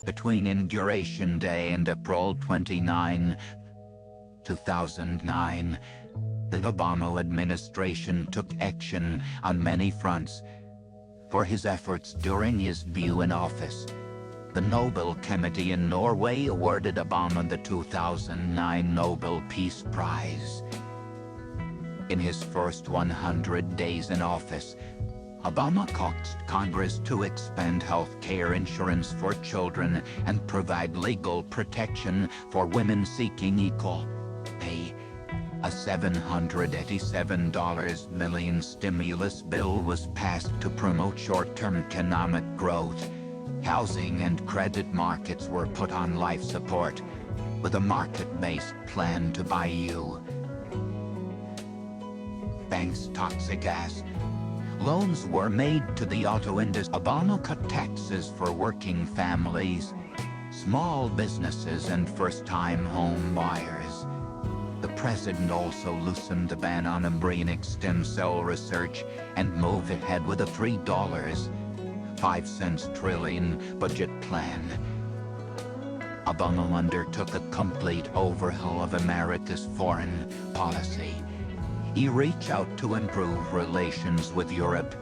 Between Inauguration Day and April 29, 2009, the Obama administration took action on many fronts. For his efforts during his view in office, the Nobel Committee in Norway awarded Obama the 2009 Nobel Peace Prize. In his first 100 days in office, Obama coaxed Congress to expand health care insurance for children and provide legal protection for women seeking equal pay. A $787 million stimulus bill was passed to promote short-term economic growth. Housing and credit markets were put on life support, with a market-based plan to buy you banks toxic gas. Loans were made to the auto industry. Obama cut taxes for working families, small businesses, and first-time home buyers. The president also loosened the ban on embryonic stem cell research and moved ahead with a $3.05 trillion budget plan. Obama undertook a complete overhaul of America's foreign policy. He reached out to improve relations with Europe,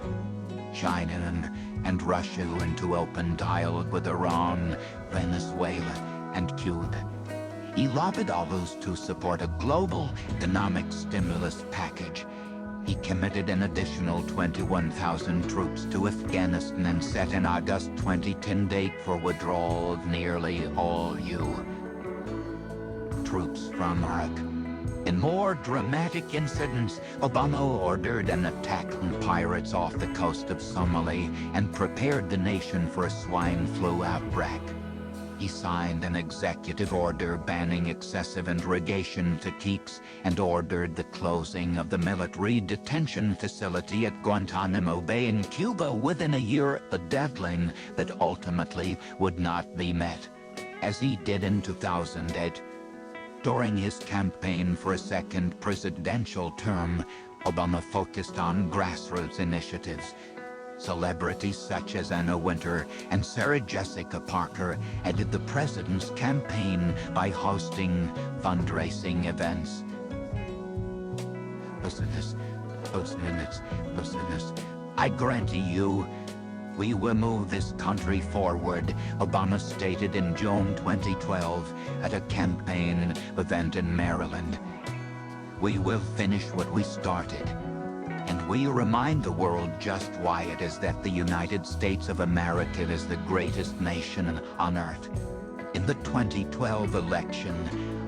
China, and Russia, and to open dialogue with Iran, Venezuela, and Cuba. He lobbied others to support a global economic stimulus package. He committed an additional 21,000 troops to Afghanistan and set an August 2010 date for withdrawal of nearly all U.S. troops from Iraq. In more dramatic incidents, Obama ordered an attack on pirates off the coast of Somalia and prepared the nation for a swine flu outbreak. He signed an executive order banning excessive irrigation techniques and ordered the closing of the military detention facility at Guantanamo Bay in Cuba within a year, a deadline that ultimately would not be met, as he did in 2008. During his campaign for a second presidential term, Obama focused on grassroots initiatives. Celebrities such as Anna Wintour and Sarah Jessica Parker aided the president's campaign by hosting fundraising events. Business. I guarantee you, we will move this country forward, Obama stated in June 2012 at a campaign event in Maryland. We will finish what we started, and we remind the world just why it is that the United States of America is the greatest nation on earth. In the 2012 election,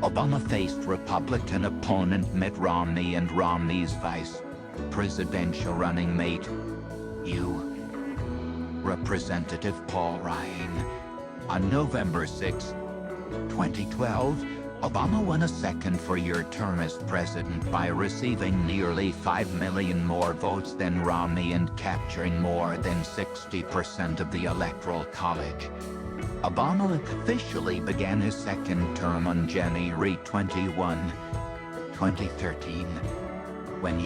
Obama faced Republican opponent Mitt Romney and Romney's vice presidential running mate, Representative Paul Ryan. On November 6, 2012, Obama won a second four-year term as president by receiving nearly 5 million more votes than Romney and capturing more than 60% of the Electoral College. Obama officially began his second term on January 21, 2013, when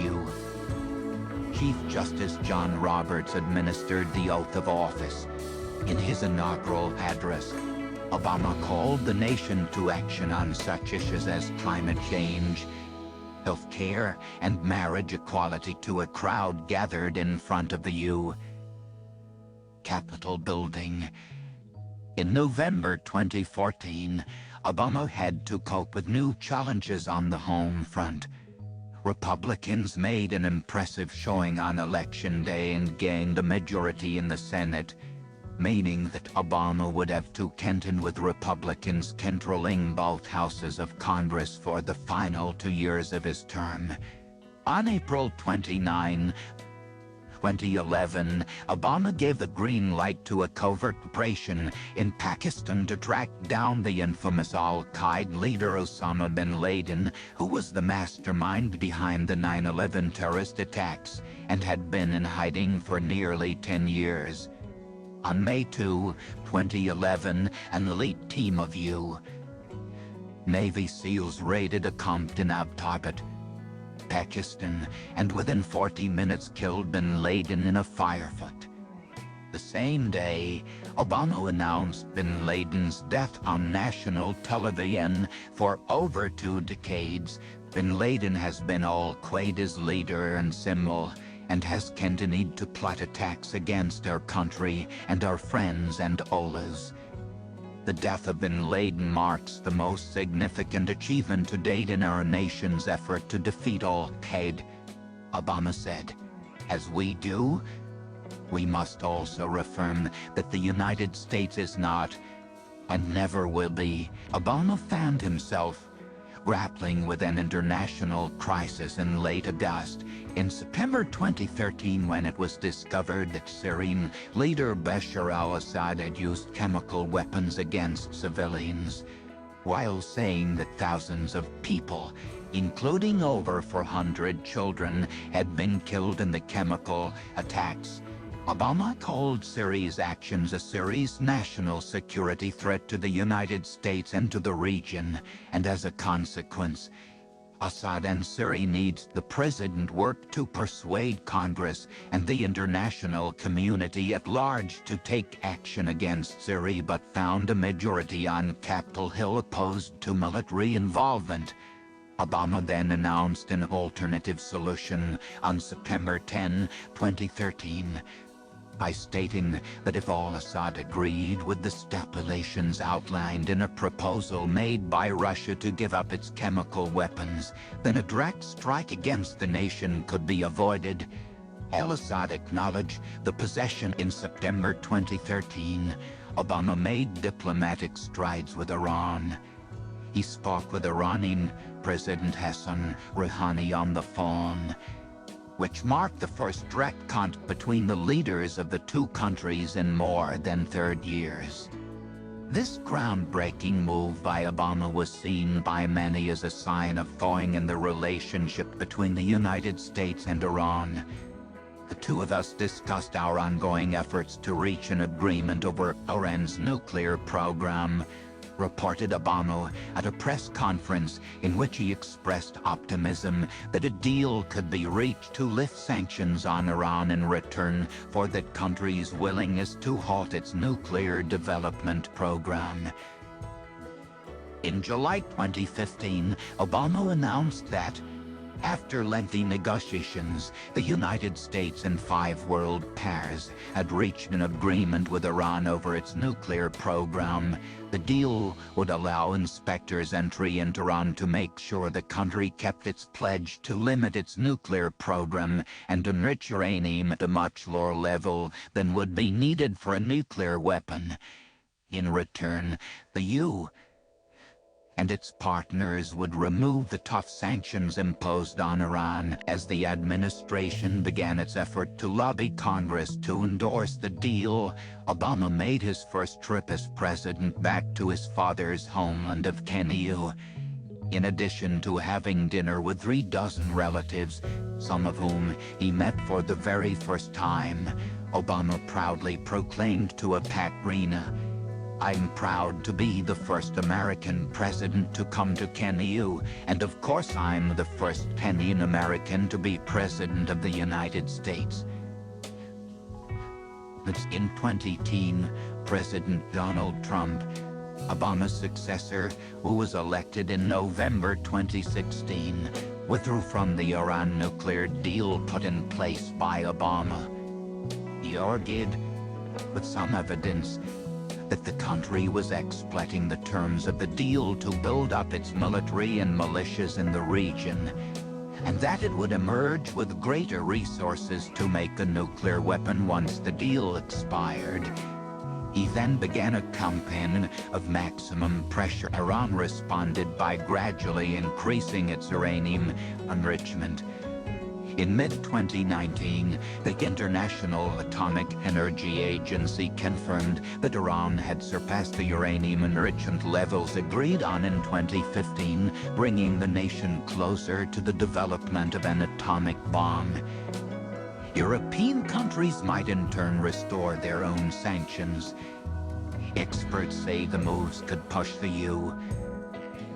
Chief Justice John Roberts administered the oath of office. In his inaugural address, Obama called the nation to action on such issues as climate change, health care, and marriage equality to a crowd gathered in front of the U.S. Capitol building. In November 2014, Obama had to cope with new challenges on the home front. Republicans made an impressive showing on Election Day and gained a majority in the Senate, meaning that Obama would have to contend with Republicans controlling both houses of Congress for the final 2 years of his term. On April 29, 2011, Obama gave the green light to a covert operation in Pakistan to track down the infamous Al-Qaeda leader Osama bin Laden, who was the mastermind behind the 9/11 terrorist attacks and had been in hiding for nearly 10 years. On May 2, 2011, an elite team of U.S. Navy SEALs raided a camp in Abbottabad, Pakistan, and within 40 minutes killed bin Laden in a firefight. The The same day, Obama announced bin Laden's death on national television. For over 2 decades, bin Laden has been al-Qaeda's leader and symbol, and has continued to plot attacks against our country and our friends and allies. The death of bin Laden marks the most significant achievement to date in our nation's effort to defeat al-Qaeda. Obama said, "As we do, we must also reaffirm that the United States is not, and never will be." Obama found himself grappling with an international crisis in late August. In September 2013, when it was discovered that Syrian leader Bashar al-Assad had used chemical weapons against civilians, while saying that thousands of people, including over 400 children, had been killed in the chemical attacks, Obama called Syria's actions a serious national security threat to the United States and to the region, and as a consequence, Assad and Syria needs the president work to persuade Congress and the international community at large to take action against Syria, but found a majority on Capitol Hill opposed to military involvement. Obama then announced an alternative solution on September 10, 2013, by stating that if al-Assad agreed with the stipulations outlined in a proposal made by Russia to give up its chemical weapons, then a direct strike against the nation could be avoided. Al-Assad acknowledged the possession. In September 2013, Obama made diplomatic strides with Iran. He spoke with Iranian President Hassan Rouhani on the phone, which marked the first direct contact between the leaders of the two countries in more than 30 years. This groundbreaking move by Obama was seen by many as a sign of thawing in the relationship between the United States and Iran. The two of us discussed our ongoing efforts to reach an agreement over Iran's nuclear program, reported Obama at a press conference in which he expressed optimism that a deal could be reached to lift sanctions on Iran in return for that country's willingness to halt its nuclear development program. In July 2015, Obama announced that, after lengthy negotiations, the United States and 5 world powers had reached an agreement with Iran over its nuclear program. The deal would allow inspectors entry into Iran to make sure the country kept its pledge to limit its nuclear program and enrich uranium at a much lower level than would be needed for a nuclear weapon. In return, the U.S. and its partners would remove the tough sanctions imposed on Iran. As the administration began its effort to lobby Congress to endorse the deal, Obama made his first trip as president back to his father's homeland of Kenya. In addition to having dinner with 3 dozen relatives, some of whom he met for the very first time, Obama proudly proclaimed to a packed arena, "I'm proud to be the first American president to come to Kenya, and of course I'm the first Kenyan American to be president of the United States." In 2010, President Donald Trump, Obama's successor, who was elected in November 2016, withdrew from the Iran nuclear deal put in place by Obama. He argued, with some evidence, that the country was exploiting the terms of the deal to build up its military and militias in the region, and that it would emerge with greater resources to make a nuclear weapon once the deal expired. He then began a campaign of maximum pressure. Iran responded by gradually increasing its uranium enrichment. In mid-2019, the International Atomic Energy Agency confirmed that Iran had surpassed the uranium enrichment levels agreed on in 2015, bringing the nation closer to the development of an atomic bomb. European countries might in turn restore their own sanctions. Experts say the moves could push the U.S.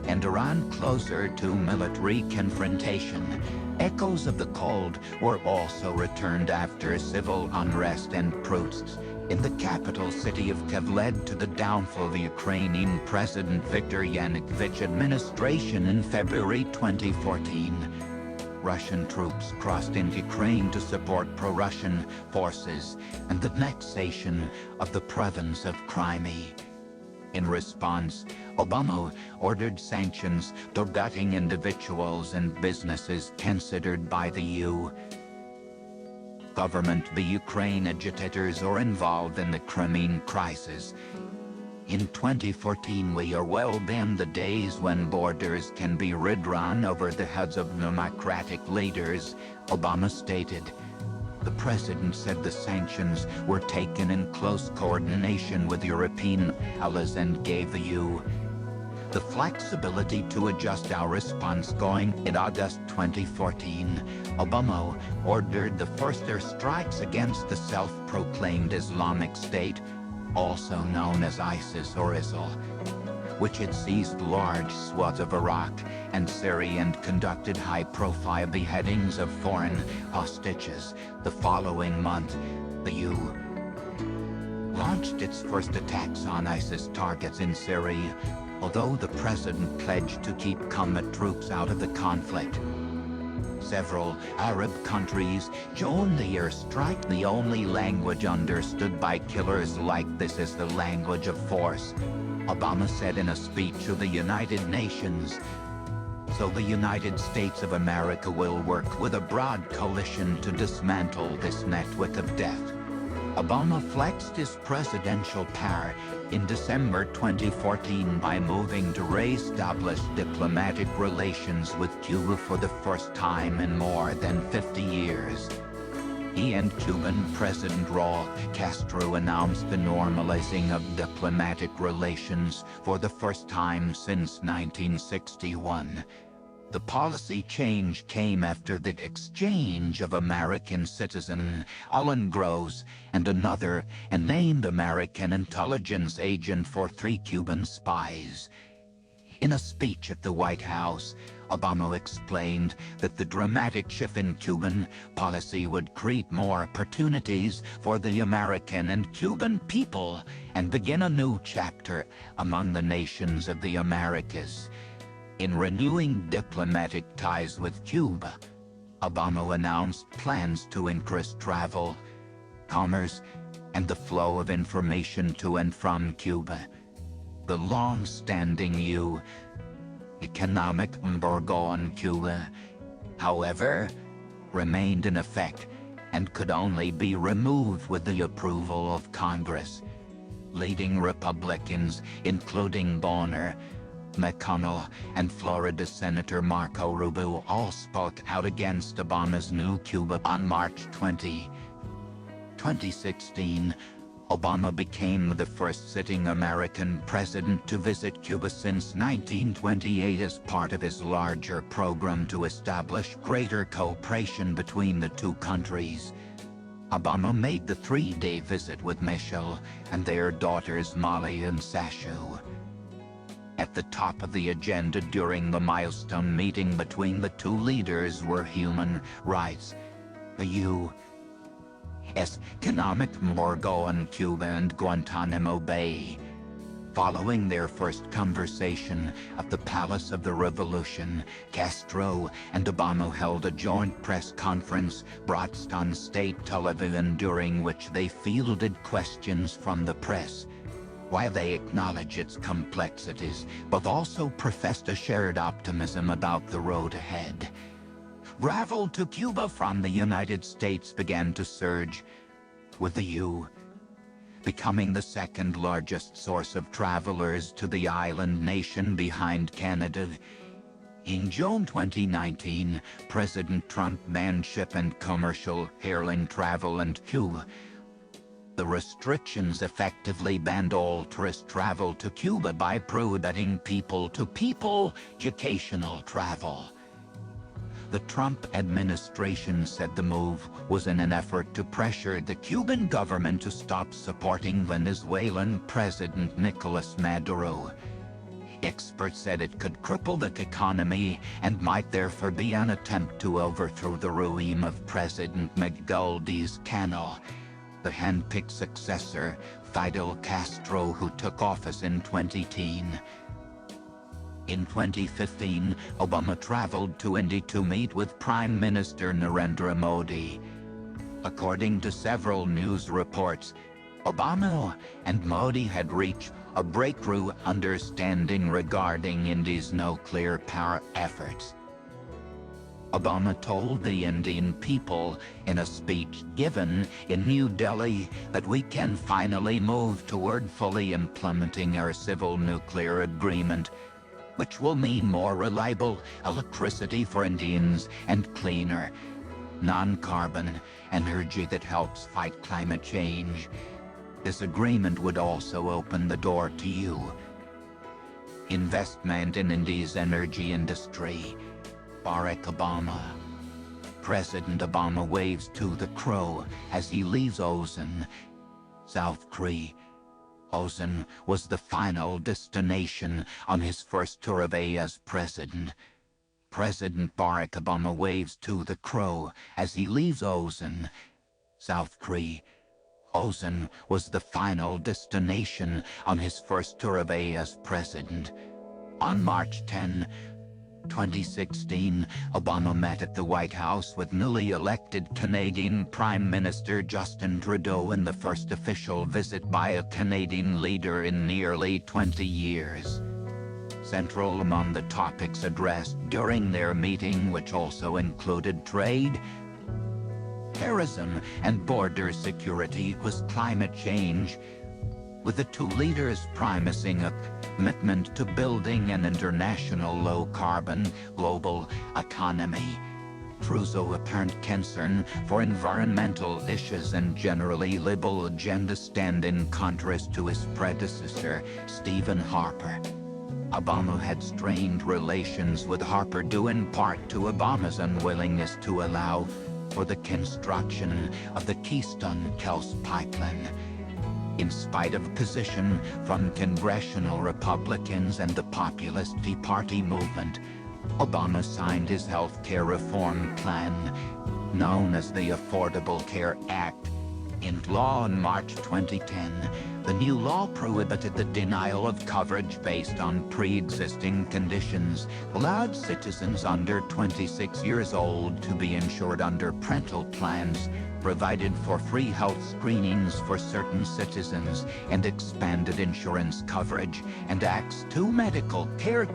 and Iran closer to military confrontation. Echoes of the Cold War also returned after civil unrest and protests in the capital city of Kiev led to the downfall of the Ukrainian President Viktor Yanukovych administration in February 2014. Russian troops crossed into Ukraine to support pro-Russian forces and the annexation of the province of Crimea. In response, Obama ordered sanctions targeting individuals and businesses considered by the EU government. The Ukraine agitators are involved in the Crimean crisis. In 2014 we are well beyond the days when borders can be redrawn over the heads of democratic leaders, Obama stated. The president said the sanctions were taken in close coordination with European allies and gave the EU the flexibility to adjust our response. Going in August 2014, Obama ordered the first airstrikes against the self-proclaimed Islamic State, also known as ISIS or ISIL, which had seized large swaths of Iraq and Syria and conducted high-profile beheadings of foreign hostages. The following month, the EU launched its first attacks on ISIS targets in Syria, although the president pledged to keep combat troops out of the conflict. Several Arab countries joined the airstrike. The only language understood by killers like this is the language of force, Obama said in a speech to the United Nations. So the United States of America will work with a broad coalition to dismantle this network of death. Obama flexed his presidential power in December 2014 by moving to re-establish diplomatic relations with Cuba for the first time in more than 50 years. He and Cuban President Raul Castro announced the normalizing of diplomatic relations for the first time since 1961. The policy change came after the exchange of American citizen Alan Gross and another unnamed American intelligence agent for 3 Cuban spies. In a speech at the White House, Obama explained that the dramatic shift in Cuban policy would create more opportunities for the American and Cuban people and begin a new chapter among the nations of the Americas. In renewing diplomatic ties with Cuba, Obama announced plans to increase travel, commerce, and the flow of information to and from Cuba. The long-standing EU economic embargo on Cuba, however, remained in effect and could only be removed with the approval of Congress. Leading Republicans, including Bonner, McConnell, and Florida Senator Marco Rubio, all spoke out against Obama's new Cuba. On March 20, 2016, Obama became the first sitting American president to visit Cuba since 1928 as part of his larger program to establish greater cooperation between the two countries. Obama made the 3-day visit with Michelle and their daughters Molly and Sashu. At the top of the agenda during the milestone meeting between the two leaders were human rights, the U.S. economic embargo on Cuba and Guantanamo Bay. Following their first conversation at the Palace of the Revolution, Castro and Obama held a joint press conference broadcast on state television during which they fielded questions from the press. While they acknowledge its complexities, but also professed a shared optimism about the road ahead. Travel to Cuba from the United States began to surge, with the EU becoming the second largest source of travelers to the island nation behind Canada. In June 2019, President Trump banned ship and commercial airline travel and Cuba. The restrictions effectively banned all tourist travel to Cuba by prohibiting people-to-people educational travel. The Trump administration said the move was in an effort to pressure the Cuban government to stop supporting Venezuelan President Nicolas Maduro. Experts said it could cripple the economy and might therefore be an attempt to overthrow the regime of President Miguel Diaz-Canel. the hand-picked successor, Fidel Castro, who took office in 2010. In 2015, Obama traveled to India to meet with Prime Minister Narendra Modi. According to several news reports, Obama and Modi had reached a breakthrough understanding regarding India's nuclear power efforts. Obama told the Indian people in a speech given in New Delhi that we can finally move toward fully implementing our civil nuclear agreement, which will mean more reliable electricity for Indians and cleaner, non-carbon energy that helps fight climate change. This agreement would also open the door to you. Investment in India's energy industry. Barack Obama. President Obama waves to the crow as he leaves Hussein, South Korea. Hussein was the final destination on his first tour of as president. President Barack Obama waves to the crow as he leaves Hussein, South Korea. Hussein was the final destination on his first tour of as president. On March 10, 2016, Obama met at the White House with newly elected Canadian Prime Minister Justin Trudeau in the first official visit by a Canadian leader in nearly 20 years. Central among the topics addressed during their meeting, which also included trade, terrorism, and border security, was climate change, with the two leaders promising a commitment to building an international low-carbon global economy. Trudeau's apparent concern for environmental issues and generally liberal agenda stand in contrast to his predecessor, Stephen Harper. Obama had strained relations with Harper due in part to Obama's unwillingness to allow for the construction of the Keystone XL pipeline. In spite of opposition from congressional Republicans and the populist Tea Party movement, Obama signed his health care reform plan, known as the Affordable Care Act, into law in March 2010. The new law prohibited the denial of coverage based on pre-existing conditions, allowed citizens under 26 years old to be insured under parental plans, provided for free health screenings for certain citizens, and expanded insurance coverage, and acts to medical care